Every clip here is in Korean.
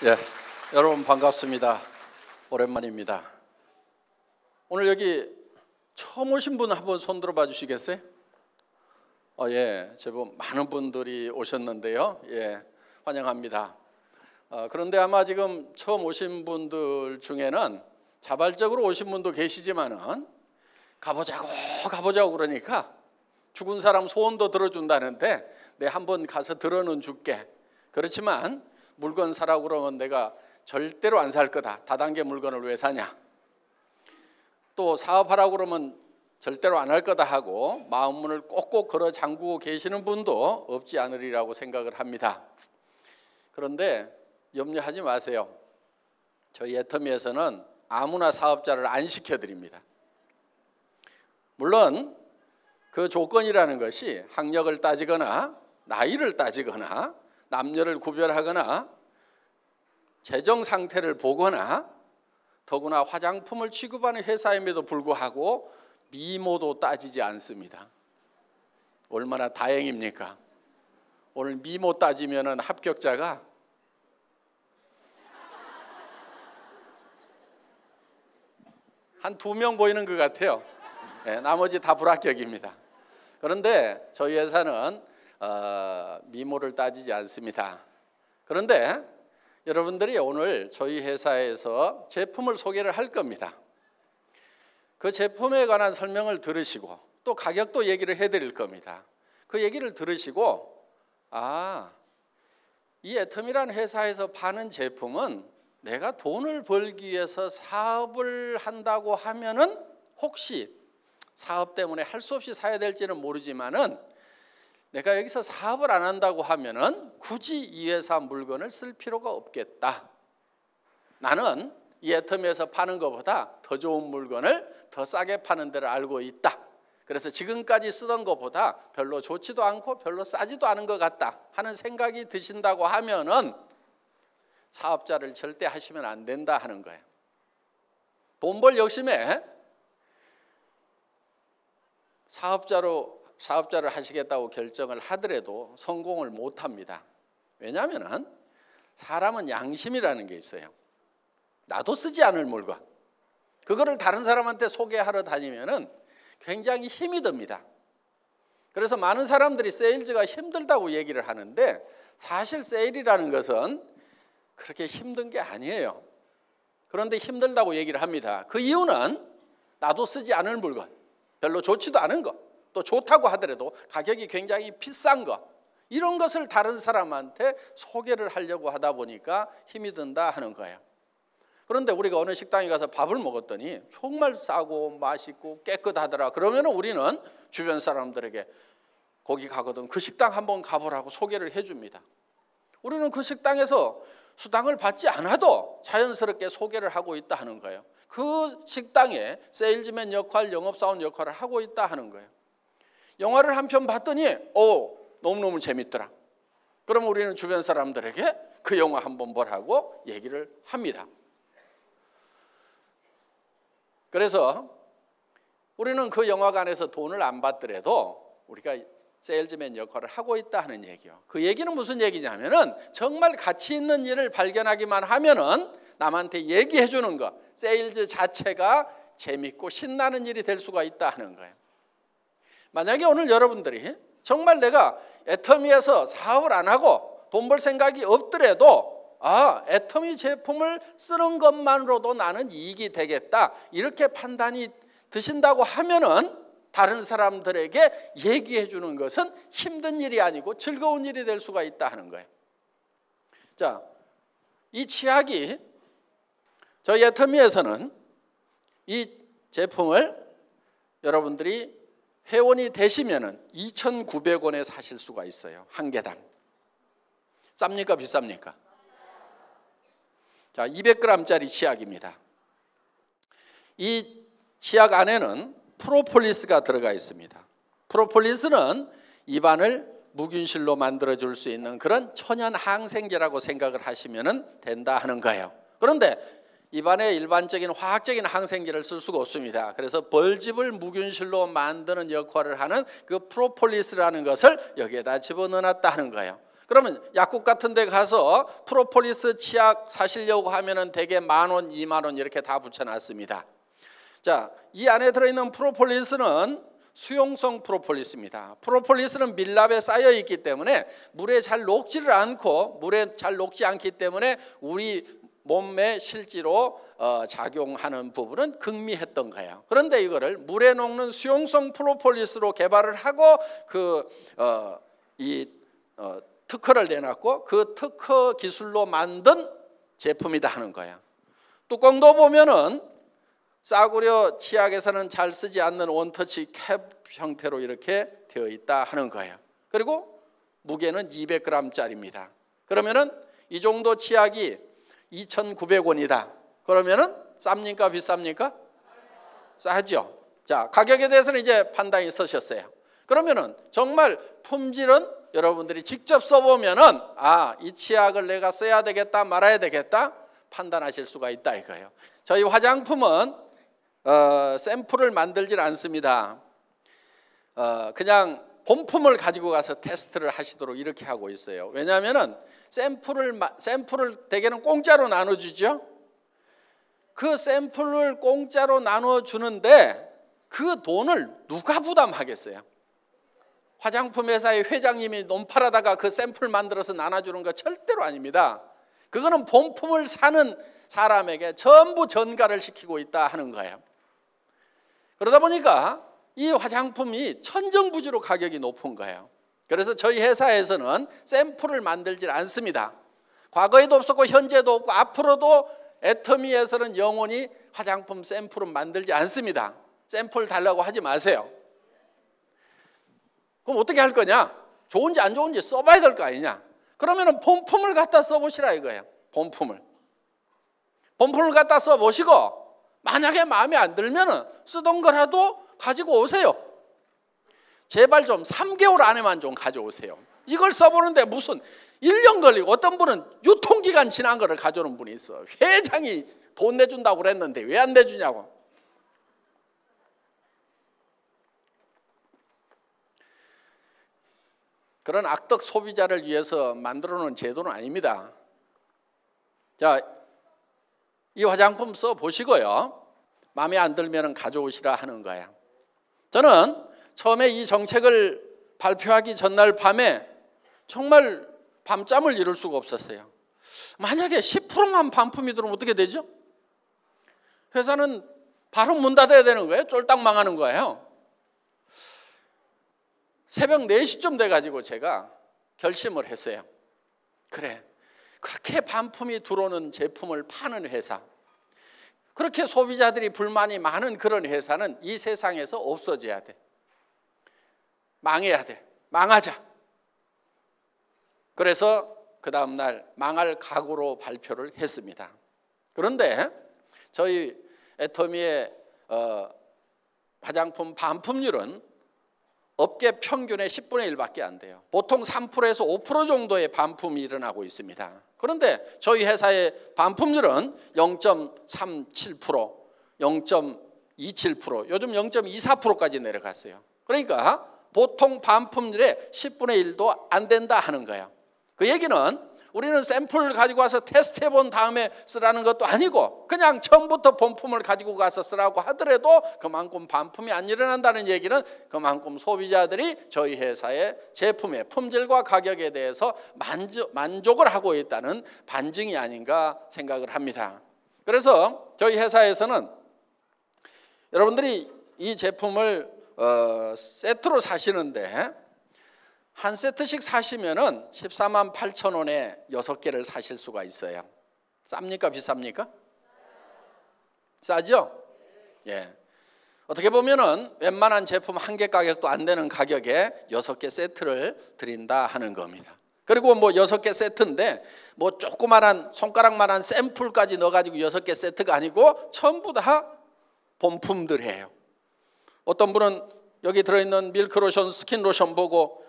예, 여러분 반갑습니다. 오랜만입니다. 오늘 여기 처음 오신 분 한번 손 들어봐 주시겠어요? 예, 제법 많은 분들이 오셨는데요. 예, 환영합니다. 그런데 아마 지금 처음 오신 분들 중에는 자발적으로 오신 분도 계시지만은 가보자고 그러니까 죽은 사람 소원도 들어준다는데 내 한번 가서 들어는 줄게. 그렇지만 물건 사라고 그러면 내가 절대로 안 살 거다. 다단계 물건을 왜 사냐. 또 사업하라고 그러면 절대로 안 할 거다 하고 마음문을 꼭꼭 걸어 잠그고 계시는 분도 없지 않으리라고 생각을 합니다. 그런데 염려하지 마세요. 저희 애터미에서는 아무나 사업자를 안 시켜드립니다. 물론 그 조건이라는 것이 학력을 따지거나 나이를 따지거나 남녀를 구별하거나 재정 상태를 보거나 더구나 화장품을 취급하는 회사임에도 불구하고 미모도 따지지 않습니다. 얼마나 다행입니까? 오늘 미모 따지면은 합격자가 한 2명 보이는 것 같아요. 네, 나머지 다 불합격입니다. 그런데 저희 회사는 미모를 따지지 않습니다. 그런데 여러분들이 오늘 저희 회사에서 제품을 소개를 할 겁니다. 그 제품에 관한 설명을 들으시고 또 가격도 얘기를 해드릴 겁니다. 그 얘기를 들으시고 이 애터미라는 회사에서 파는 제품은 내가 돈을 벌기 위해서 사업을 한다고 하면은 혹시 사업 때문에 할 수 없이 사야 될지는 모르지만은 내가 여기서 사업을 안 한다고 하면은 굳이 이 회사 물건을 쓸 필요가 없겠다. 나는 이 애터미에서 파는 것보다 더 좋은 물건을 더 싸게 파는 데를 알고 있다. 그래서 지금까지 쓰던 것보다 별로 좋지도 않고 별로 싸지도 않은 것 같다 하는 생각이 드신다고 하면은 사업자를 절대 하시면 안 된다 하는 거예요. 돈 벌 욕심에 사업자를 하시겠다고 결정을 하더라도 성공을 못합니다. 왜냐하면 사람은 양심이라는 게 있어요. 나도 쓰지 않을 물건 그거를 다른 사람한테 소개하러 다니면은 굉장히 힘이 듭니다. 그래서 많은 사람들이 세일즈가 힘들다고 얘기를 하는데 사실 세일이라는 것은 그렇게 힘든 게 아니에요. 그런데 힘들다고 얘기를 합니다. 그 이유는 나도 쓰지 않을 물건, 별로 좋지도 않은 것, 또 좋다고 하더라도 가격이 굉장히 비싼 것, 이런 것을 다른 사람한테 소개를 하려고 하다 보니까 힘이 든다 하는 거예요. 그런데 우리가 어느 식당에 가서 밥을 먹었더니 정말 싸고 맛있고 깨끗하더라. 그러면 우리는 주변 사람들에게 거기 가거든 그 식당 한번 가보라고 소개를 해줍니다. 우리는 그 식당에서 수당을 받지 않아도 자연스럽게 소개를 하고 있다 하는 거예요. 그 식당에 세일즈맨 역할, 영업사원 역할을 하고 있다 하는 거예요. 영화를 한 편 봤더니 너무너무 재밌더라. 그럼 우리는 주변 사람들에게 그 영화 한번 보라고 얘기를 합니다. 그래서 우리는 그 영화관에서 돈을 안 받더라도 우리가 세일즈맨 역할을 하고 있다 하는 얘기요. 그 얘기는 무슨 얘기냐면은 정말 가치 있는 일을 발견하기만 하면은 남한테 얘기해 주는 거, 세일즈 자체가 재밌고 신나는 일이 될 수가 있다 하는 거예요. 만약에 오늘 여러분들이 정말 내가 애터미에서 사업을 안 하고 돈 벌 생각이 없더라도 애터미 제품을 쓰는 것만으로도 나는 이익이 되겠다 이렇게 판단이 드신다고 하면은 다른 사람들에게 얘기해 주는 것은 힘든 일이 아니고 즐거운 일이 될 수가 있다 하는 거예요. 자, 이 치약이 저희 애터미에서는 이 제품을 여러분들이 회원이 되시면은 2,900원에 사실 수가 있어요. 한 개당. 쌉니까 비쌉니까? 자, 200g짜리 치약입니다. 이 치약 안에는 프로폴리스가 들어가 있습니다. 프로폴리스는 입안을 무균실로 만들어줄 수 있는 그런 천연 항생제라고 생각을 하시면 된다 하는 거예요. 그런데 입안에 일반적인 화학적인 항생제를 쓸 수가 없습니다. 그래서 벌집을 무균실로 만드는 역할을 하는 그 프로폴리스라는 것을 여기에다 집어넣어놨다 하는 거예요. 그러면 약국 같은 데 가서 프로폴리스 치약 사시려고 하면은 대개 10,000원, 20,000원 이렇게 다 붙여놨습니다. 자, 이 안에 들어있는 프로폴리스는 수용성 프로폴리스입니다. 프로폴리스는 밀랍에 쌓여 있기 때문에 물에 잘 녹지를 않고 물에 잘 녹지 않기 때문에 우리 몸에 실제로 작용하는 부분은 극미했던 거예요. 그런데 이거를 물에 녹는 수용성 프로폴리스로 개발을 하고 특허를 내놨고 그 특허 기술로 만든 제품이다 하는 거예요. 뚜껑도 보면은 싸구려 치약에서는 잘 쓰지 않는 원터치 캡 형태로 이렇게 되어 있다 하는 거예요. 그리고 무게는 200g짜리입니다. 그러면은 이 정도 치약이 2,900원이다. 그러면은 쌉니까 비쌉니까? 싸죠. 자, 가격에 대해서는 이제 판단이 서셨어요. 그러면은 정말 품질은 여러분들이 직접 써보면은 이 치약을 내가 써야 되겠다 말아야 되겠다 판단하실 수가 있다 이거예요. 저희 화장품은 샘플을 만들질 않습니다. 그냥 본품을 가지고 가서 테스트를 하시도록 이렇게 하고 있어요. 왜냐하면은 샘플을 대개는 공짜로 나눠주죠. 그 샘플을 공짜로 나눠주는데 그 돈을 누가 부담하겠어요? 화장품 회사의 회장님이 논팔하다가 그 샘플 만들어서 나눠주는 거 절대로 아닙니다. 그거는 본품을 사는 사람에게 전부 전가를 시키고 있다 하는 거예요. 그러다 보니까 이 화장품이 천정부지로 가격이 높은 거예요. 그래서 저희 회사에서는 샘플을 만들질 않습니다. 과거에도 없었고 현재도 없고 앞으로도 애터미에서는 영원히 화장품 샘플은 만들지 않습니다. 샘플 달라고 하지 마세요. 그럼 어떻게 할 거냐? 좋은지 안 좋은지 써봐야 될 거 아니냐? 그러면 본품을 갖다 써보시라 이거예요. 본품을 갖다 써보시고 만약에 마음에 안 들면 쓰던 거라도 가지고 오세요. 제발 좀 3개월 안에만 좀 가져오세요. 이걸 써보는데 무슨 1년 걸리고 어떤 분은 유통기간 지난 거를 가져오는 분이 있어. 회장이 돈 내준다고 그랬는데 왜 안 내주냐고. 그런 악덕 소비자를 위해서 만들어 놓은 제도는 아닙니다. 자, 이 화장품 써보시고요. 마음에 안 들면 가져오시라 하는 거야. 저는 처음에 이 정책을 발표하기 전날 밤에 정말 밤잠을 이룰 수가 없었어요. 만약에 10%만 반품이 들어오면 어떻게 되죠? 회사는 바로 문 닫아야 되는 거예요. 쫄딱 망하는 거예요. 새벽 4시쯤 돼가지고 제가 결심을 했어요. 그래, 그렇게 반품이 들어오는 제품을 파는 회사, 그렇게 소비자들이 불만이 많은 그런 회사는 이 세상에서 없어져야 돼. 망해야 돼. 망하자. 그래서 그 다음날 망할 각오로 발표를 했습니다. 그런데 저희 애터미의 화장품 반품률은 업계 평균의 10분의 1밖에 안 돼요. 보통 3%에서 5% 정도의 반품이 일어나고 있습니다. 그런데 저희 회사의 반품률은 0.37%, 0.27%, 요즘 0.24%까지 내려갔어요. 그러니까 보통 반품률의 10분의 1도 안 된다 하는 거예요. 그 얘기는 우리는 샘플을 가지고 와서 테스트해 본 다음에 쓰라는 것도 아니고 그냥 처음부터 본품을 가지고 가서 쓰라고 하더라도 그만큼 반품이 안 일어난다는 얘기는 그만큼 소비자들이 저희 회사의 제품의 품질과 가격에 대해서 만족을 하고 있다는 반증이 아닌가 생각을 합니다. 그래서 저희 회사에서는 여러분들이 이 제품을 세트로 사시는데 한 세트씩 사시면은 14만 8천 원에 6개를 사실 수가 있어요. 쌉니까 비쌉니까? 싸죠? 예. 어떻게 보면은 웬만한 제품 한 개 가격도 안 되는 가격에 6개 세트를 드린다 하는 겁니다. 그리고 뭐 6개 세트인데 뭐 조그만한 손가락만한 샘플까지 넣어가지고 6개 세트가 아니고 전부 다 본품들이에요. 어떤 분은 여기 들어있는 밀크로션, 스킨로션 보고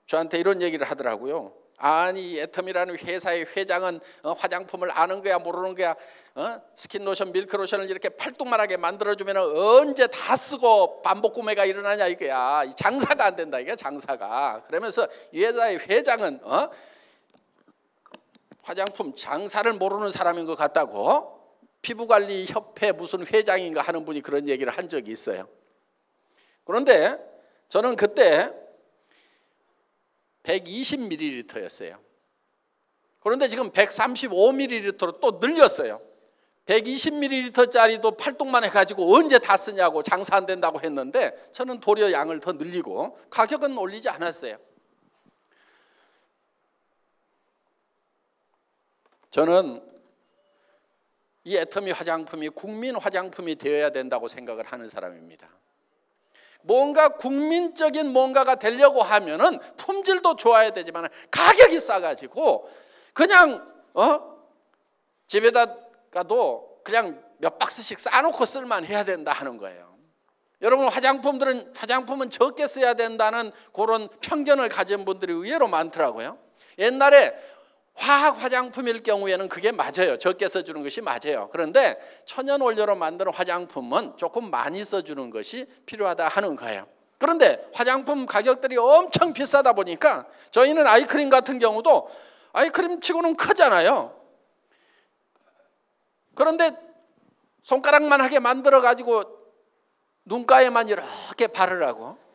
저한테 이런 얘기를 하더라고요. 아니 애텀이라는 회사의 회장은 화장품을 아는 거야 모르는 거야? 스킨로션, 밀크로션을 이렇게 팔뚝만하게 만들어주면 언제 다 쓰고 반복 구매가 일어나냐 이거야. 장사가 안 된다 이게 장사가. 그러면서 이 회사의 회장은 화장품 장사를 모르는 사람인 것 같다고 피부관리협회 무슨 회장인가 하는 분이 그런 얘기를 한 적이 있어요. 그런데 저는 그때 120ml였어요. 그런데 지금 135ml로 또 늘렸어요. 120ml짜리도 팔뚝만 해가지고 언제 다 쓰냐고 장사 안 된다고 했는데 저는 도리어 양을 더 늘리고 가격은 올리지 않았어요. 저는 이 애터미 화장품이 국민 화장품이 되어야 된다고 생각을 하는 사람입니다. 뭔가 국민적인 뭔가가 되려고 하면은 품질도 좋아야 되지만 가격이 싸가지고 그냥 집에다가도 그냥 몇 박스씩 싸놓고 쓸만 해야 된다 하는 거예요. 여러분 화장품은 적게 써야 된다는 그런 편견을 가진 분들이 의외로 많더라고요. 옛날에 화학 화장품일 경우에는 그게 맞아요. 적게 써주는 것이 맞아요. 그런데 천연 원료로 만드는 화장품은 조금 많이 써주는 것이 필요하다 하는 거예요. 그런데 화장품 가격들이 엄청 비싸다 보니까 저희는 아이크림 같은 경우도 아이크림 치고는 크잖아요. 그런데 손가락만 하게 만들어 가지고 눈가에만 이렇게 바르라고.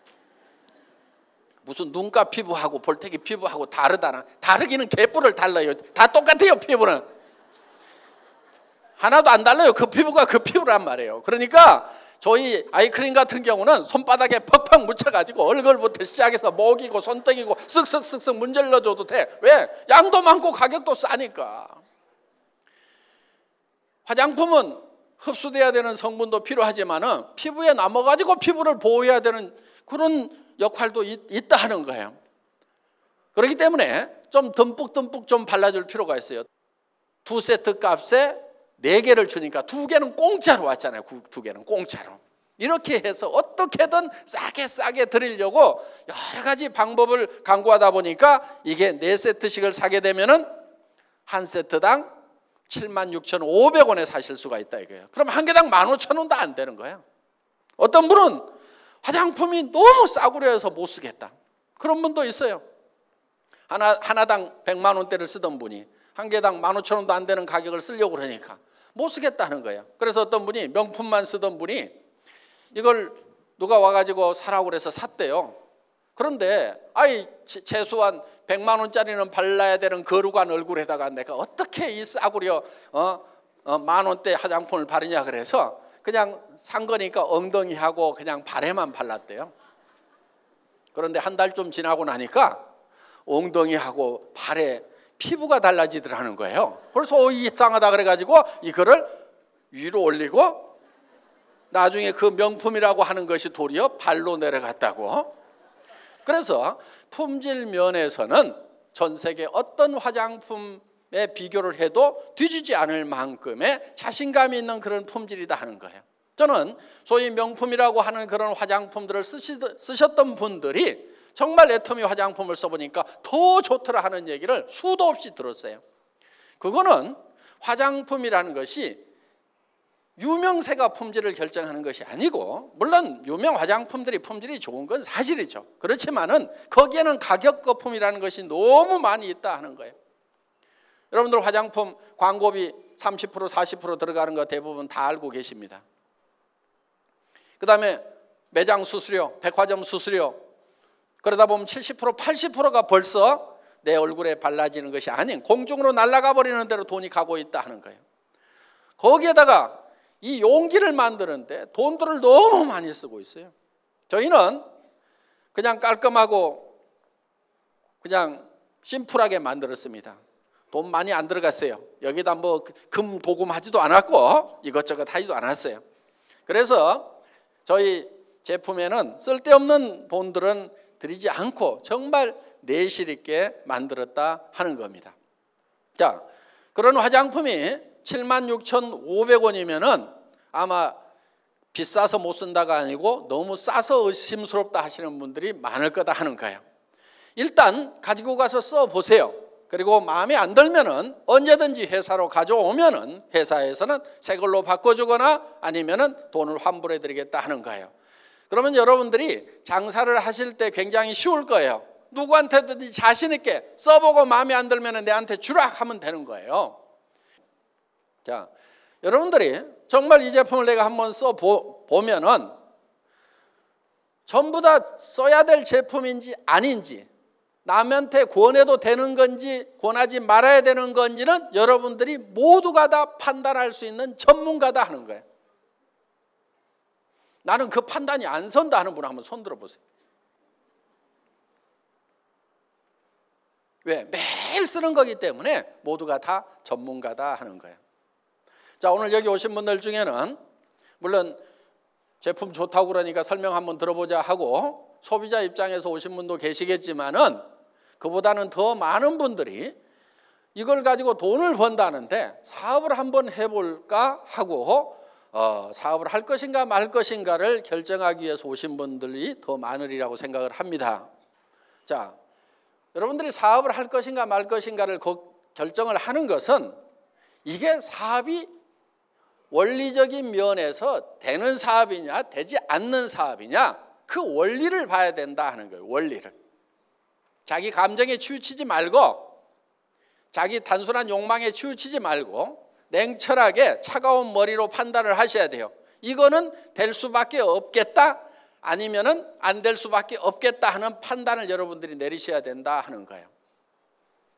무슨 눈가 피부하고 볼태기 피부하고 다르다나. 다르기는 개뿔을 달라요. 다 똑같아요. 피부는 하나도 안 달라요. 그 피부가 그 피부란 말이에요. 그러니까 저희 아이크림 같은 경우는 손바닥에 팍팍 묻혀가지고 얼굴부터 시작해서 목이고 손등이고 쓱쓱쓱쓱 문질러줘도 돼. 왜? 양도 많고 가격도 싸니까. 화장품은 흡수돼야 되는 성분도 필요하지만은 피부에 남아가지고 피부를 보호해야 되는 그런 역할도 있다 하는 거예요. 그렇기 때문에 좀 듬뿍듬뿍 좀 발라줄 필요가 있어요. 2세트 값에 4개를 주니까 2개는 공짜로 왔잖아요. 2개는 공짜로. 이렇게 해서 어떻게든 싸게 드리려고 여러 가지 방법을 강구하다 보니까 이게 4세트씩을 사게 되면은 한 세트당 76,500원에 사실 수가 있다 이거예요. 그럼 한 개당 15,000원도 안 되는 거예요. 어떤 분은 화장품이 너무 싸구려해서 못 쓰겠다. 그런 분도 있어요. 하나당 100만 원대를 쓰던 분이 한 개당 15,000원도 안 되는 가격을 쓰려고 그러니까 못 쓰겠다 하는 거예요. 그래서 어떤 분이 명품만 쓰던 분이 이걸 누가 와가지고 사라고 그래서 샀대요. 그런데 최소한 100만 원짜리는 발라야 되는 거룩한 얼굴에다가 내가 어떻게 이 싸구려 만 원대 화장품을 바르냐 그래서 그냥 산 거니까 엉덩이하고 그냥 발에만 발랐대요. 그런데 한 달쯤 지나고 나니까 엉덩이하고 발에 피부가 달라지더라는 거예요. 그래서 이상하다 그래가지고 이거를 위로 올리고 나중에 그 명품이라고 하는 것이 도리어 발로 내려갔다고. 그래서 품질 면에서는 전 세계 어떤 화장품에 비교를 해도 뒤지지 않을 만큼의 자신감이 있는 그런 품질이다 하는 거예요. 저는 소위 명품이라고 하는 그런 화장품들을 쓰셨던 분들이 정말 애터미 화장품을 써보니까 더 좋더라 하는 얘기를 수도 없이 들었어요. 그거는 화장품이라는 것이 유명세가 품질을 결정하는 것이 아니고, 물론 유명 화장품들이 품질이 좋은 건 사실이죠. 그렇지만은 거기에는 가격 거품이라는 것이 너무 많이 있다 하는 거예요. 여러분들 화장품 광고비 30% 40% 들어가는 거 대부분 다 알고 계십니다. 그 다음에 매장 수수료, 백화점 수수료, 그러다 보면 70% 80%가 벌써 내 얼굴에 발라지는 것이 아닌 공중으로 날아가 버리는 대로 돈이 가고 있다 하는 거예요. 거기에다가 이 용기를 만드는데 돈들을 너무 많이 쓰고 있어요. 저희는 그냥 깔끔하고 그냥 심플하게 만들었습니다. 돈 많이 안 들어갔어요. 여기다 뭐 금 도금하지도 않았고 이것저것 하지도 않았어요. 그래서 저희 제품에는 쓸데없는 돈들은 들이지 않고 정말 내실 있게 만들었다 하는 겁니다. 자, 그런 화장품이 76,500원이면은 아마 비싸서 못 쓴다가 아니고 너무 싸서 의심스럽다 하시는 분들이 많을 거다 하는 거예요. 일단 가지고 가서 써보세요. 그리고 마음에 안 들면은 언제든지 회사로 가져오면은 회사에서는 새 걸로 바꿔주거나 아니면은 돈을 환불해 드리겠다 하는 거예요. 그러면 여러분들이 장사를 하실 때 굉장히 쉬울 거예요. 누구한테든지 자신 있게 써보고 마음에 안 들면은 내한테 주라 하면 되는 거예요. 자, 여러분들이 정말 이 제품을 내가 한번 써보면은 전부 다 써야 될 제품인지 아닌지, 남한테 권해도 되는 건지 권하지 말아야 되는 건지는 여러분들이 모두가 다 판단할 수 있는 전문가다 하는 거예요. 나는 그 판단이 안 선다 하는 분 한번 손 들어보세요. 왜? 매일 쓰는 거기 때문에 모두가 다 전문가다 하는 거예요. 자, 오늘 여기 오신 분들 중에는 물론 제품 좋다고 그러니까 설명 한번 들어보자 하고 소비자 입장에서 오신 분도 계시겠지만은 그보다는 더 많은 분들이 이걸 가지고 돈을 번다는데 사업을 한번 해볼까 하고 사업을 할 것인가 말 것인가를 결정하기 위해서 오신 분들이 더 많으리라고 생각을 합니다. 자, 여러분들이 사업을 할 것인가 말 것인가를 결정을 하는 것은 이게 사업이 원리적인 면에서 되는 사업이냐 되지 않는 사업이냐 그 원리를 봐야 된다 하는 거예요. 원리를. 자기 감정에 치우치지 말고 자기 단순한 욕망에 치우치지 말고 냉철하게 차가운 머리로 판단을 하셔야 돼요. 이거는 될 수밖에 없겠다 아니면은 안 될 수밖에 없겠다 하는 판단을 여러분들이 내리셔야 된다 하는 거예요.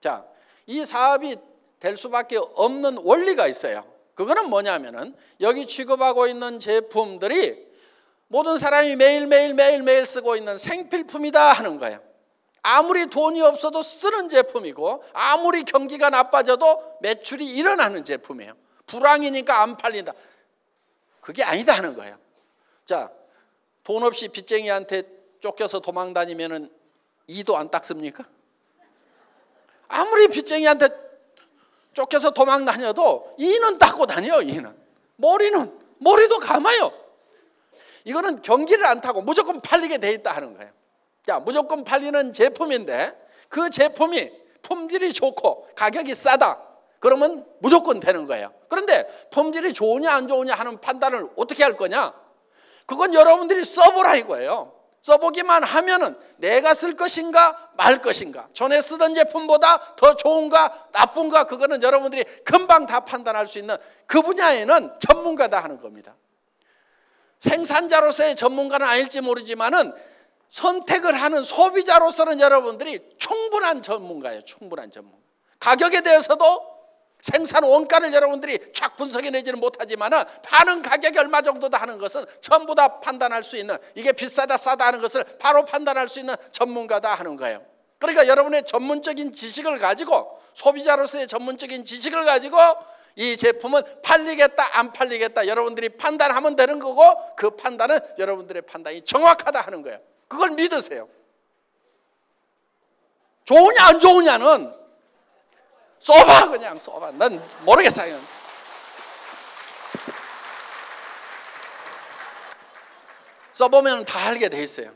자, 이 사업이 될 수밖에 없는 원리가 있어요. 그거는 뭐냐면은 여기 취급하고 있는 제품들이 모든 사람이 매일 쓰고 있는 생필품이다 하는 거예요. 아무리 돈이 없어도 쓰는 제품이고 아무리 경기가 나빠져도 매출이 일어나는 제품이에요. 불황이니까 안 팔린다. 그게 아니다 하는 거예요. 자, 돈 없이 빚쟁이한테 쫓겨서 도망 다니면은 이도 안 닦습니까? 아무리 빚쟁이한테 쫓겨서 도망 다녀도 이는 닦고 다녀요. 이는 머리도 감아요. 이거는 경기를 안 타고 무조건 팔리게 돼 있다 하는 거예요. 자, 무조건 팔리는 제품인데 그 제품이 품질이 좋고 가격이 싸다. 그러면 무조건 되는 거예요. 그런데 품질이 좋으냐 안 좋으냐 하는 판단을 어떻게 할 거냐? 그건 여러분들이 써보라 이거예요. 써보기만 하면은 내가 쓸 것인가 말 것인가, 전에 쓰던 제품보다 더 좋은가 나쁜가, 그거는 여러분들이 금방 다 판단할 수 있는 그 분야에는 전문가다 하는 겁니다. 생산자로서의 전문가는 아닐지 모르지만은 선택을 하는 소비자로서는 여러분들이 충분한 전문가예요. 충분한 전문가. 가격에 대해서도 생산 원가를 여러분들이 쫙 분석해내지는 못하지만은 파는 가격이 얼마 정도다 하는 것은 전부 다 판단할 수 있는, 이게 비싸다 싸다 하는 것을 바로 판단할 수 있는 전문가다 하는 거예요. 그러니까 여러분의 전문적인 지식을 가지고, 소비자로서의 전문적인 지식을 가지고 이 제품은 팔리겠다 안 팔리겠다 여러분들이 판단하면 되는 거고, 그 판단은 여러분들의 판단이 정확하다 하는 거예요. 그걸 믿으세요. 좋으냐 안 좋으냐는 써봐, 그냥 써봐. 난 모르겠어요. 써보면 다 알게 돼 있어요.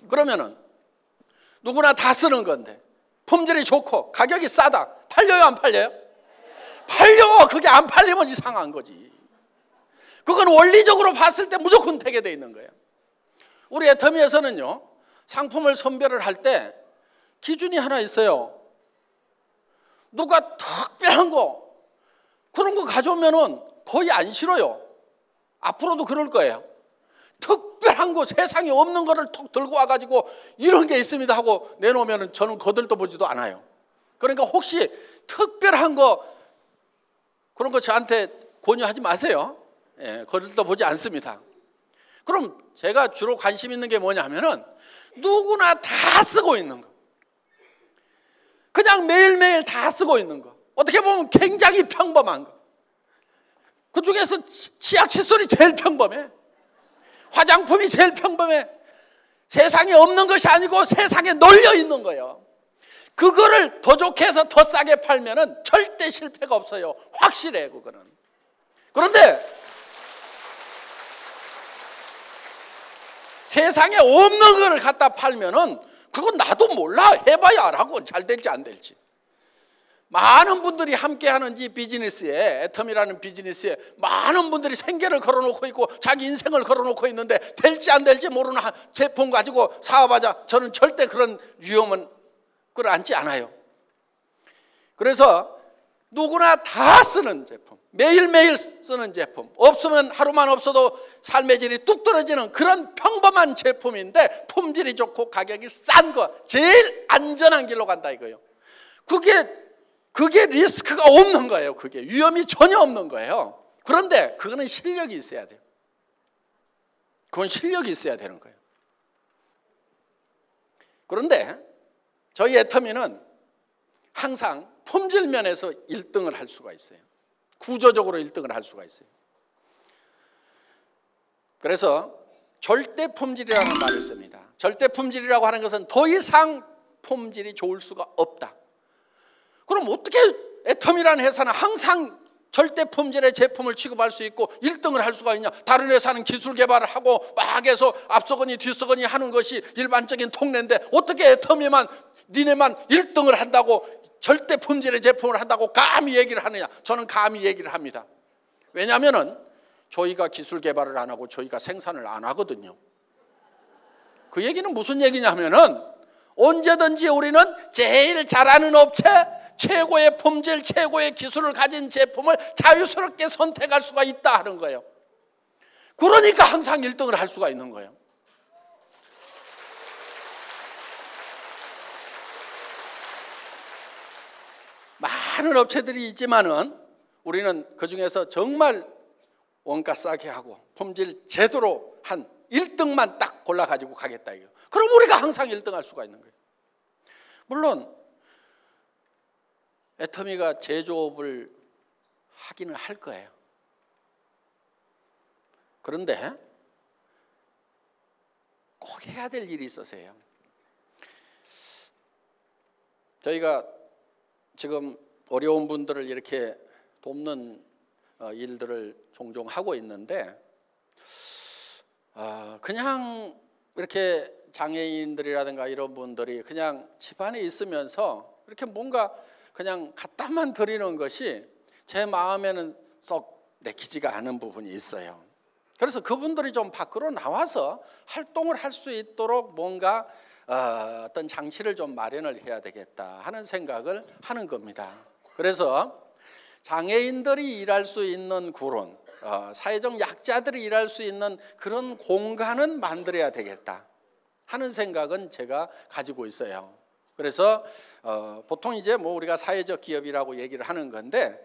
그러면은 누구나 다 쓰는 건데 품질이 좋고 가격이 싸다. 팔려요 안 팔려요? 팔려. 그게 안 팔리면 이상한 거지. 그건 원리적으로 봤을 때 무조건 되게 돼 있는 거예요. 우리 애터미에서는요, 상품을 선별을 할 때 기준이 하나 있어요. 누가 특별한 거, 그런 거 가져오면은 거의 안 싫어요. 앞으로도 그럴 거예요. 특별한 거, 세상에 없는 거를 톡 들고 와가지고 이런 게 있습니다 하고 내놓으면은 저는 거들떠 보지도 않아요. 그러니까 혹시 특별한 거, 그런 거 저한테 권유하지 마세요. 예, 거들떠 보지 않습니다. 그럼 제가 주로 관심 있는 게 뭐냐면은 누구나 다 쓰고 있는 거, 그냥 매일매일 다 쓰고 있는 거, 어떻게 보면 굉장히 평범한 거, 그 중에서 치약 칫솔이 제일 평범해. 화장품이 제일 평범해. 세상에 없는 것이 아니고 세상에 널려 있는 거예요. 그거를 더 좋게 해서 더 싸게 팔면은 절대 실패가 없어요. 확실해, 그거는. 그런데 세상에 없는 걸 갖다 팔면은 그건 나도 몰라. 해봐야 알아고 잘 될지 안 될지. 많은 분들이 함께하는 이 비즈니스에, 애텀이라는 비즈니스에 많은 분들이 생계를 걸어놓고 있고 자기 인생을 걸어놓고 있는데 될지 안 될지 모르는 제품 가지고 사업하자. 저는 절대 그런 위험은 끌어안지 않아요. 그래서 누구나 다 쓰는 제품, 매일매일 쓰는 제품, 없으면 하루만 없어도 삶의 질이 뚝 떨어지는 그런 평범한 제품인데 품질이 좋고 가격이 싼 거, 제일 안전한 길로 간다 이거예요. 그게 리스크가 없는 거예요. 그게 위험이 전혀 없는 거예요. 그런데 그거는 실력이 있어야 돼요. 그건 실력이 있어야 되는 거예요. 그런데 저희 애터미는 항상 품질 면에서 1등을 할 수가 있어요. 구조적으로 1등을 할 수가 있어요. 그래서 절대 품질이라는 말을 씁니다. 절대 품질이라고 하는 것은 더 이상 품질이 좋을 수가 없다. 그럼 어떻게 애텀이라는 회사는 항상 절대 품질의 제품을 취급할 수 있고 1등을 할 수가 있냐? 다른 회사는 기술 개발을 하고 막 해서 앞서거니 뒤서거니 하는 것이 일반적인 통례인데 어떻게 애텀이만 니네만 1등을 한다고 절대 품질의 제품을 한다고 감히 얘기를 하느냐? 저는 감히 얘기를 합니다. 왜냐하면 저희가 기술 개발을 안 하고 저희가 생산을 안 하거든요. 그 얘기는 무슨 얘기냐면은 언제든지 우리는 제일 잘하는 업체, 최고의 품질, 최고의 기술을 가진 제품을 자유스럽게 선택할 수가 있다 하는 거예요. 그러니까 항상 1등을 할 수가 있는 거예요. 많은 업체들이 있지만은 우리는 그 중에서 정말 원가 싸게 하고 품질 제대로 한 1등만 딱 골라가지고 가겠다 이거. 그럼 우리가 항상 1등 할 수가 있는 거예요. 물론 애터미가 제조업을 하기는 할 거예요. 그런데 꼭 해야 될 일이 있어서요. 저희가 지금 어려운 분들을 이렇게 돕는 일들을 종종 하고 있는데 그냥 이렇게 장애인들이라든가 이런 분들이 그냥 집안에 있으면서 이렇게 뭔가 그냥 갖다만 드리는 것이 제 마음에는 썩 내키지가 않은 부분이 있어요. 그래서 그분들이 좀 밖으로 나와서 활동을 할 수 있도록 뭔가 어떤 장치를 좀 마련을 해야 되겠다 하는 생각을 하는 겁니다. 그래서 장애인들이 일할 수 있는 그런 사회적 약자들이 일할 수 있는 그런 공간은 만들어야 되겠다 하는 생각은 제가 가지고 있어요. 그래서 보통 이제 뭐 우리가 사회적 기업이라고 얘기를 하는 건데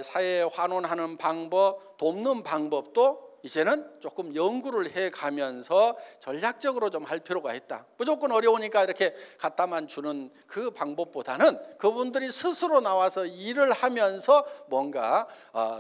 사회에 환원하는 방법, 돕는 방법도 이제는 조금 연구를 해가면서 전략적으로 좀 할 필요가 있다. 무조건 어려우니까 이렇게 갖다만 주는 그 방법보다는 그분들이 스스로 나와서 일을 하면서 뭔가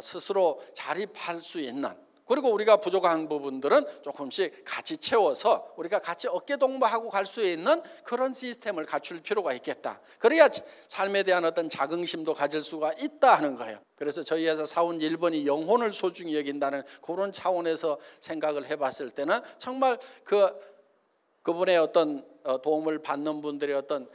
스스로 자립할 수 있는, 그리고 우리가 부족한 부분들은 조금씩 같이 채워서 우리가 같이 어깨동무하고 갈 수 있는 그런 시스템을 갖출 필요가 있겠다. 그래야 삶에 대한 어떤 자긍심도 가질 수가 있다 하는 거예요. 그래서 저희 회사 사원 1번이 영혼을 소중히 여긴다는 그런 차원에서 생각을 해봤을 때는 정말 그분의 어떤 도움을 받는 분들의 어떤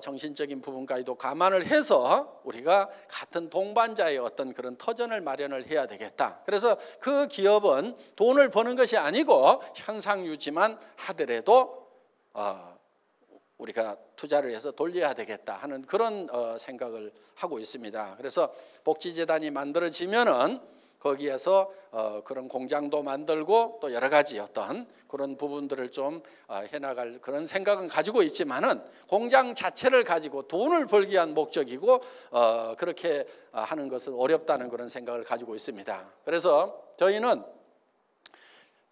정신적인 부분까지도 감안을 해서 우리가 같은 동반자의 어떤 그런 터전을 마련을 해야 되겠다. 그래서 그 기업은 돈을 버는 것이 아니고 현상 유지만 하더라도 우리가 투자를 해서 돌려야 되겠다 하는 그런 생각을 하고 있습니다. 그래서 복지재단이 만들어지면은 거기에서 그런 공장도 만들고 또 여러 가지 어떤 그런 부분들을 좀 해나갈 그런 생각은 가지고 있지만은 공장 자체를 가지고 돈을 벌기 위한 목적이고 그렇게 하는 것은 어렵다는 그런 생각을 가지고 있습니다. 그래서 저희는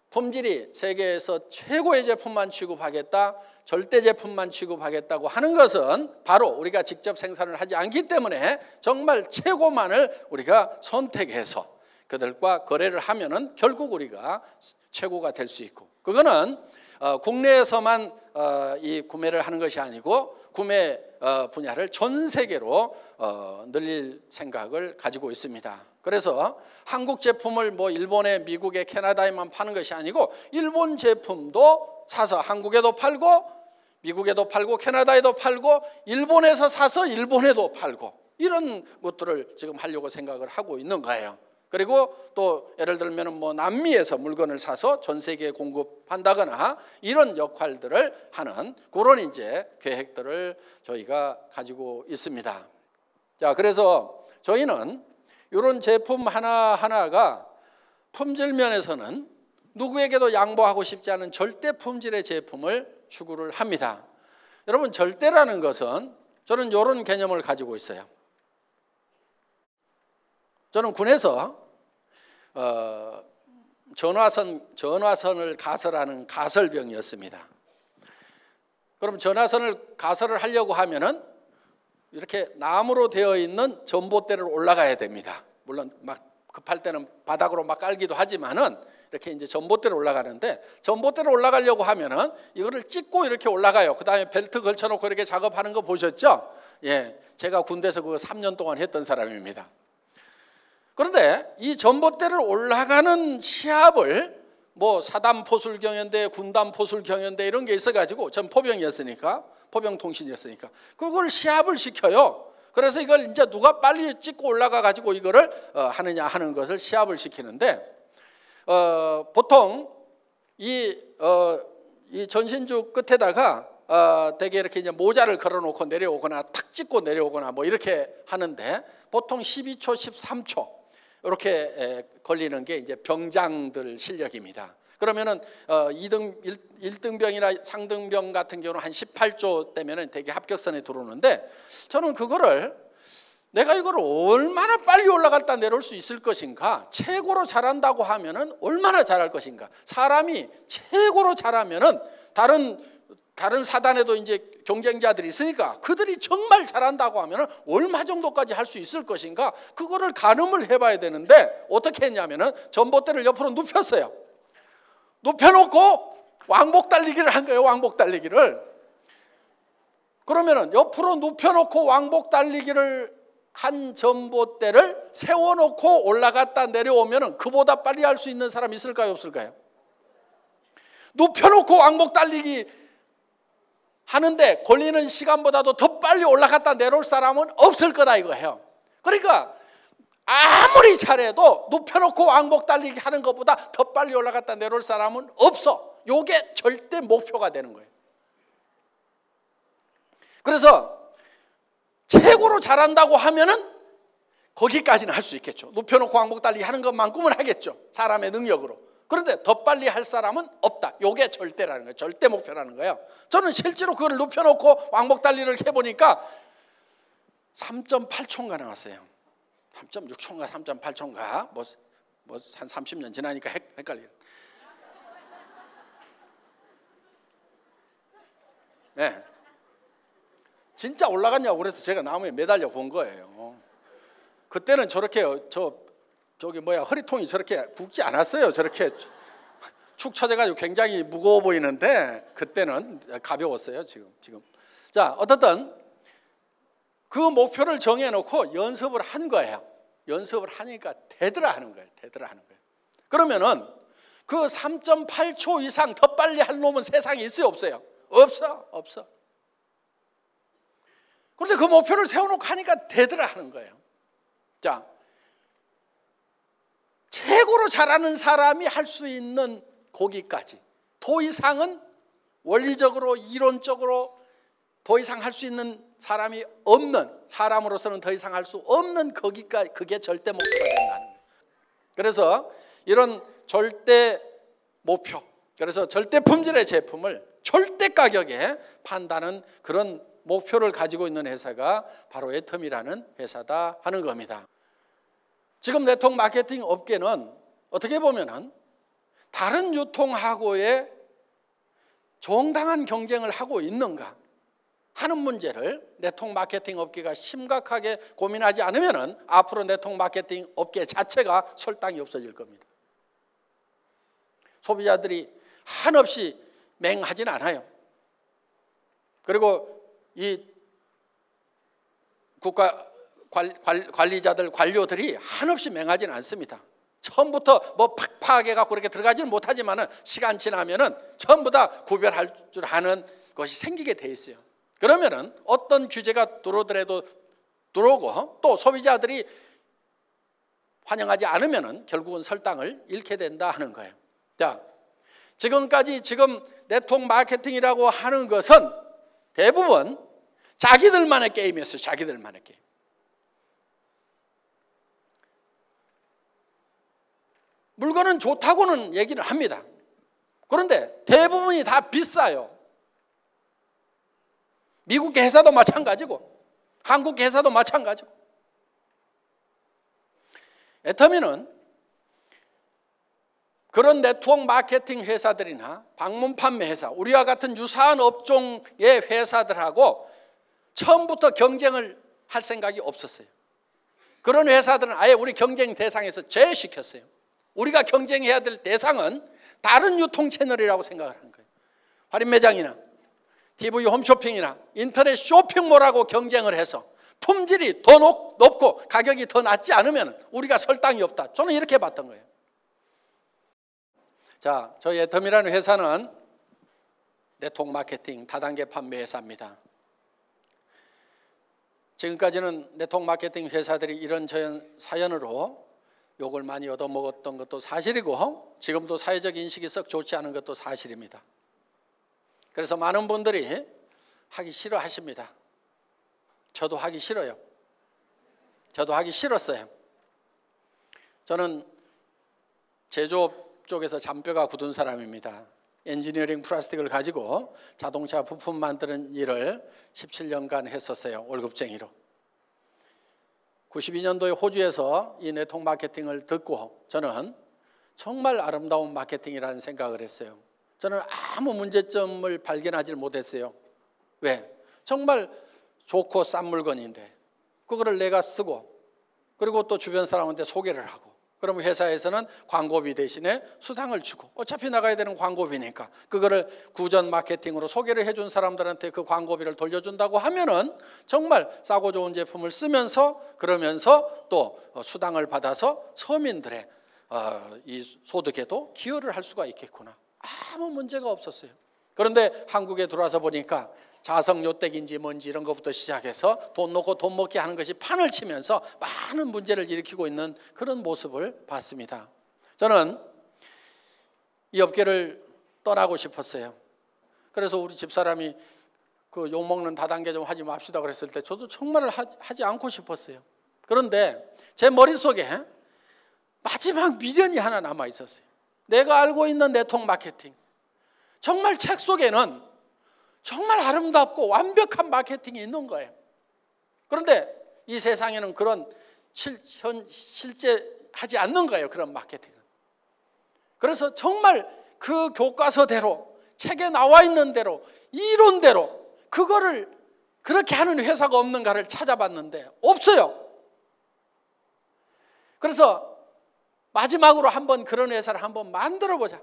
품질이 세계에서 최고의 제품만 취급하겠다, 절대 제품만 취급하겠다고 하는 것은 바로 우리가 직접 생산을 하지 않기 때문에 정말 최고만을 우리가 선택해서 그들과 거래를 하면은 결국 우리가 최고가 될 수 있고, 그거는 국내에서만 이 구매를 하는 것이 아니고 구매 분야를 전 세계로 늘릴 생각을 가지고 있습니다. 그래서 한국 제품을 뭐 일본에, 미국에, 캐나다에만 파는 것이 아니고 일본 제품도 사서 한국에도 팔고 미국에도 팔고 캐나다에도 팔고 일본에서 사서 일본에도 팔고 이런 것들을 지금 하려고 생각을 하고 있는 거예요. 그리고 또 예를 들면 뭐 남미에서 물건을 사서 전 세계에 공급한다거나 이런 역할들을 하는 그런 이제 계획들을 저희가 가지고 있습니다. 자, 그래서 저희는 이런 제품 하나하나가 품질 면에서는 누구에게도 양보하고 싶지 않은 절대 품질의 제품을 추구를 합니다. 여러분, 절대라는 것은 저는 이런 개념을 가지고 있어요. 저는 군에서 전화선을 가설하는 가설병이었습니다. 그럼 전화선을 가설을 하려고 하면은 이렇게 나무로 되어 있는 전봇대를 올라가야 됩니다. 물론 막 급할 때는 바닥으로 막 깔기도 하지만은 이렇게 이제 전봇대로 올라가는데, 전봇대로 올라가려고 하면은 이거를 찍고 이렇게 올라가요. 그 다음에 벨트 걸쳐놓고 이렇게 작업하는 거 보셨죠? 예, 제가 군대에서 그거 3년 동안 했던 사람입니다. 그런데 이 전봇대를 올라가는 시합을 뭐 사단 포술 경연대, 군단 포술 경연대 이런 게 있어가지고, 전 포병이었으니까, 포병통신이었으니까 그걸 시합을 시켜요. 그래서 이걸 이제 누가 빨리 찍고 올라가 가지고 이거를 하느냐 하는 것을 시합을 시키는데, 보통 이 전신주 끝에다가 되게 이렇게 이제 모자를 걸어놓고 내려오거나 탁 찍고 내려오거나 뭐 이렇게 하는데, 보통 12초, 13초 이렇게 걸리는 게 이제 병장들 실력입니다. 그러면은 1등병이나 상등병 같은 경우는 한 18조 되면은 되게 합격선에 들어오는데, 저는 그거를 내가 이걸 얼마나 빨리 올라갔다 내려올 수 있을 것인가, 최고로 잘한다고 하면은 얼마나 잘할 것인가, 사람이 최고로 잘하면은 다른 사단에도 이제 경쟁자들이 있으니까 그들이 정말 잘한다고 하면은 얼마 정도까지 할 수 있을 것인가, 그거를 가늠을 해봐야 되는데 어떻게 했냐면은 전봇대를 옆으로 눕혔어요. 눕혀놓고 왕복 달리기를 한 거예요. 왕복 달리기를. 그러면은 옆으로 눕혀놓고 왕복 달리기를 한 전봇대를 세워놓고 올라갔다 내려오면은 그보다 빨리 할 수 있는 사람 있을까요, 없을까요? 눕혀놓고 왕복 달리기 하는데 걸리는 시간보다도 더 빨리 올라갔다 내려올 사람은 없을 거다 이거예요. 그러니까 아무리 잘해도 눕혀놓고 왕복 달리기 하는 것보다 더 빨리 올라갔다 내려올 사람은 없어. 이게 절대 목표가 되는 거예요. 그래서 최고로 잘한다고 하면은 거기까지는 할 수 있겠죠. 눕혀놓고 왕복 달리기 하는 것만큼은 하겠죠, 사람의 능력으로. 그런데 더 빨리 할 사람은 없다. 이게 절대라는 거예요. 절대 목표라는 거예요. 저는 실제로 그걸 눕혀놓고 왕복 달리기를 해보니까 3.8초인가 나왔어요. 3.6초인가 3.8초인가 뭐 한 30년 지나니까 헷갈려요. 네. 진짜 올라갔냐고 그래서 제가 나무에 매달려 본 거예요. 그때는 저렇게 저기 허리통이 저렇게 굵지 않았어요. 저렇게 축 처져가지고 굉장히 무거워 보이는데 그때는 가벼웠어요. 지금. 자, 어떻든 그 목표를 정해놓고 연습을 한 거예요. 연습을 하니까 되더라 하는 거예요. 그러면은 그 3.8초 이상 더 빨리 할 놈은 세상에 있어요, 없어요? 없어. 그런데 그 목표를 세워놓고 하니까 되더라 하는 거예요. 자, 최고로 잘하는 사람이 할 수 있는 거기까지, 더 이상은 원리적으로 이론적으로 더 이상 할 수 있는 사람이 없는, 사람으로서는 더 이상 할 수 없는 거기까지, 그게 절대 목표가 된다는 거예요. 그래서 이런 절대 목표, 그래서 절대 품질의 제품을 절대 가격에 판다는 그런 목표를 가지고 있는 회사가 바로 애텀이라는 회사다 하는 겁니다. 지금 네트워크 마케팅 업계는 어떻게 보면은 다른 유통하고의 정당한 경쟁을 하고 있는가 하는 문제를 네트워크 마케팅 업계가 심각하게 고민하지 않으면은 앞으로 네트워크 마케팅 업계 자체가 설탕이 없어질 겁니다. 소비자들이 한없이 맹하진 않아요. 그리고 이 국가 관리자들, 관료들이 한없이 맹하지는 않습니다. 처음부터 뭐 팍팍해 갖고 이렇게 들어가지는 못하지만은 시간 지나면은 전부 다 구별할 줄 아는 것이 생기게 돼 있어요. 그러면은 어떤 규제가 들어오고 또 소비자들이 환영하지 않으면은 결국은 설당을 잃게 된다 하는 거예요. 자, 지금까지 네트워크 마케팅이라고 하는 것은 대부분 자기들만의 게임이었어요. 자기들만의 게임. 물건은 좋다고는 얘기를 합니다. 그런데 대부분이 다 비싸요. 미국 회사도 마찬가지고 한국 회사도 마찬가지고. 애터미는 그런 네트워크 마케팅 회사들이나 방문 판매 회사, 우리와 같은 유사한 업종의 회사들하고 처음부터 경쟁을 할 생각이 없었어요. 그런 회사들은 아예 우리 경쟁 대상에서 제외시켰어요. 우리가 경쟁해야 될 대상은 다른 유통 채널이라고 생각을 한 거예요. 할인 매장이나 TV 홈쇼핑이나 인터넷 쇼핑몰하고 경쟁을 해서 품질이 더 높고 가격이 더 낮지 않으면 우리가 설당이 없다. 저는 이렇게 봤던 거예요. 자, 저희 애터미라는 회사는 네트워크 마케팅 다단계 판매 회사입니다. 지금까지는 네트워크 마케팅 회사들이 이런저런 사연으로 욕을 많이 얻어먹었던 것도 사실이고 지금도 사회적 인식이 썩 좋지 않은 것도 사실입니다. 그래서 많은 분들이 하기 싫어하십니다. 저도 하기 싫어요. 저도 하기 싫었어요. 저는 제조업 쪽에서 잔뼈가 굳은 사람입니다. 엔지니어링 플라스틱을 가지고 자동차 부품 만드는 일을 17년간 했었어요. 월급쟁이로. 92년도에 호주에서 이 네트워크 마케팅을 듣고 저는 정말 아름다운 마케팅이라는 생각을 했어요. 저는 아무 문제점을 발견하지 못했어요. 왜? 정말 좋고 싼 물건인데 그거를 내가 쓰고 그리고 또 주변 사람한테 소개를 하고 그러면 회사에서는 광고비 대신에 수당을 주고 어차피 나가야 되는 광고비니까 그거를 구전 마케팅으로 소개를 해준 사람들한테 그 광고비를 돌려준다고 하면은 정말 싸고 좋은 제품을 쓰면서 그러면서 또 수당을 받아서 서민들의 이 소득에도 기여를 할 수가 있겠구나. 아무 문제가 없었어요. 그런데 한국에 들어와서 보니까 자성요택인지 뭔지 이런 것부터 시작해서 돈 놓고 돈 먹게 하는 것이 판을 치면서 많은 문제를 일으키고 있는 그런 모습을 봤습니다. 저는 이 업계를 떠나고 싶었어요. 그래서 우리 집사람이 그 욕먹는 다단계 좀 하지 맙시다 그랬을 때 저도 정말 하지 않고 싶었어요. 그런데 제 머릿속에 마지막 미련이 하나 남아 있었어요. 내가 알고 있는 네트워크 마케팅, 정말 책 속에는 정말 아름답고 완벽한 마케팅이 있는 거예요. 그런데 이 세상에는 그런 실제 하지 않는 거예요. 그런 마케팅은. 그래서 정말 그 교과서대로 책에 나와 있는 대로 이론대로 그거를 그렇게 하는 회사가 없는가를 찾아봤는데 없어요. 그래서 마지막으로 한번 그런 회사를 한번 만들어 보자.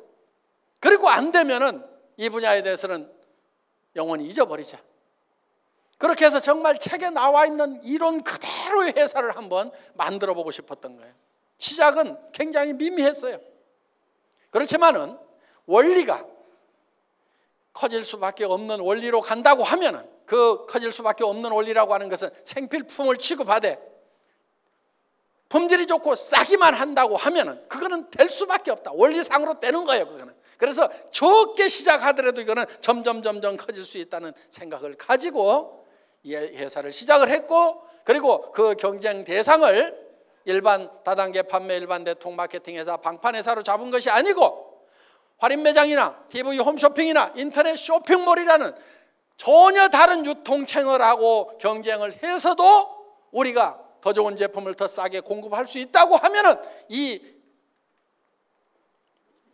그리고 안 되면은 이 분야에 대해서는 영원히 잊어버리자. 그렇게 해서 정말 책에 나와 있는 이론 그대로의 회사를 한번 만들어 보고 싶었던 거예요. 시작은 굉장히 미미했어요. 그렇지만은 원리가 커질 수밖에 없는 원리로 간다고 하면은 그 커질 수밖에 없는 원리라고 하는 것은 생필품을 취급하되 품질이 좋고 싸기만 한다고 하면은 그거는 될 수밖에 없다. 원리상으로 되는 거예요, 그거는. 그래서 적게 시작하더라도 이거는 점점 커질 수 있다는 생각을 가지고 이 회사를 시작을 했고 그리고 그 경쟁 대상을 일반 다단계 판매 일반 네트워크 마케팅 회사 방판 회사로 잡은 것이 아니고 할인 매장이나 TV 홈쇼핑이나 인터넷 쇼핑몰이라는 전혀 다른 유통 채널하고 경쟁을 해서도 우리가 더 좋은 제품을 더 싸게 공급할 수 있다고 하면은 이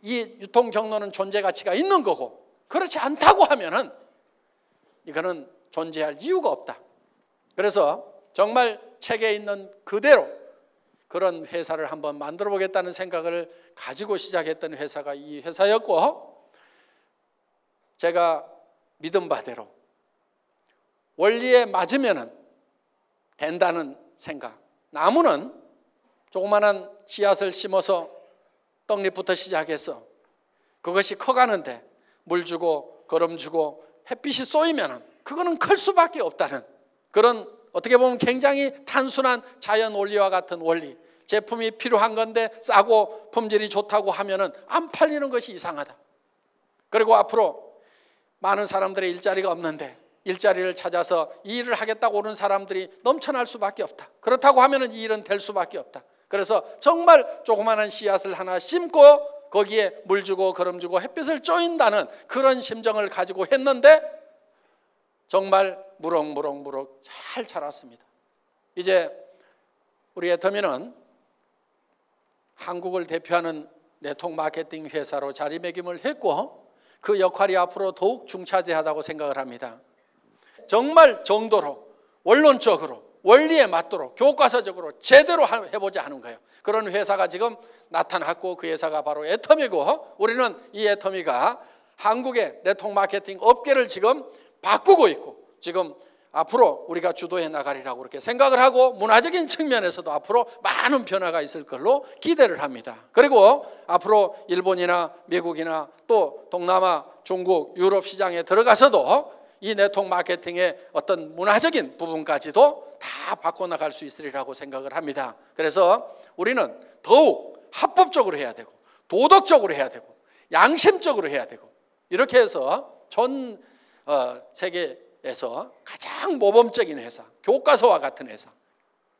유통 경로는 존재 가치가 있는 거고 그렇지 않다고 하면은 이거는 존재할 이유가 없다. 그래서 정말 책에 있는 그대로 그런 회사를 한번 만들어 보겠다는 생각을 가지고 시작했던 회사가 이 회사였고 제가 믿은 바대로 원리에 맞으면은 된다는 생각. 나무는 조그마한 씨앗을 심어서 떡잎부터 시작해서 그것이 커가는데 물 주고 거름 주고 햇빛이 쏘이면 그거는 클 수밖에 없다는 그런 어떻게 보면 굉장히 단순한 자연 원리와 같은 원리. 제품이 필요한 건데 싸고 품질이 좋다고 하면은 안 팔리는 것이 이상하다. 그리고 앞으로 많은 사람들의 일자리가 없는데 일자리를 찾아서 이 일을 하겠다고 오는 사람들이 넘쳐날 수밖에 없다. 그렇다고 하면은 이 일은 될 수밖에 없다. 그래서 정말 조그마한 씨앗을 하나 심고 거기에 물 주고 거름 주고 햇빛을 쬐인다는 그런 심정을 가지고 했는데 정말 무럭무럭 잘 자랐습니다. 이제 우리 애터미는 한국을 대표하는 네트워크 마케팅 회사로 자리매김을 했고 그 역할이 앞으로 더욱 중차대하다고 생각을 합니다. 정말 정도로 원론적으로 원리에 맞도록 교과서적으로 제대로 해보자 하는 거예요. 그런 회사가 지금 나타났고 그 회사가 바로 애터미고 우리는 이 애터미가 한국의 네트워크 마케팅 업계를 지금 바꾸고 있고 지금 앞으로 우리가 주도해 나가리라고 그렇게 생각을 하고 문화적인 측면에서도 앞으로 많은 변화가 있을 걸로 기대를 합니다. 그리고 앞으로 일본이나 미국이나 또 동남아, 중국, 유럽 시장에 들어가서도 이 네트워크 마케팅의 어떤 문화적인 부분까지도 다 바꿔나갈 수 있으리라고 생각을 합니다. 그래서 우리는 더욱 합법적으로 해야 되고 도덕적으로 해야 되고 양심적으로 해야 되고 이렇게 해서 전 세계에서 가장 모범적인 회사, 교과서와 같은 회사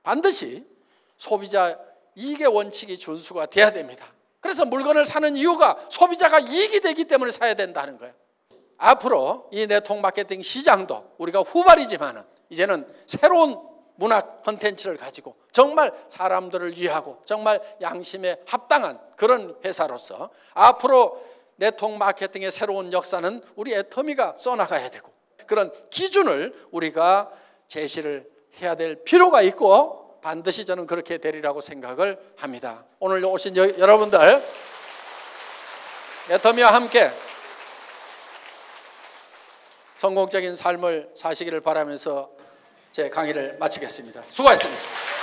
반드시 소비자 이익의 원칙이 준수가 돼야 됩니다. 그래서 물건을 사는 이유가 소비자가 이익이 되기 때문에 사야 된다는 거예요. 앞으로 이 네트워크 마케팅 시장도 우리가 후발이지만 이제는 새로운 문화 콘텐츠를 가지고 정말 사람들을 위하고 정말 양심에 합당한 그런 회사로서 앞으로 네트워크 마케팅의 새로운 역사는 우리 애터미가 써나가야 되고 그런 기준을 우리가 제시를 해야 될 필요가 있고 반드시 저는 그렇게 되리라고 생각을 합니다. 오늘 오신 여러분들 애터미와 함께 성공적인 삶을 사시기를 바라면서 제 강의를 마치겠습니다. 수고하셨습니다.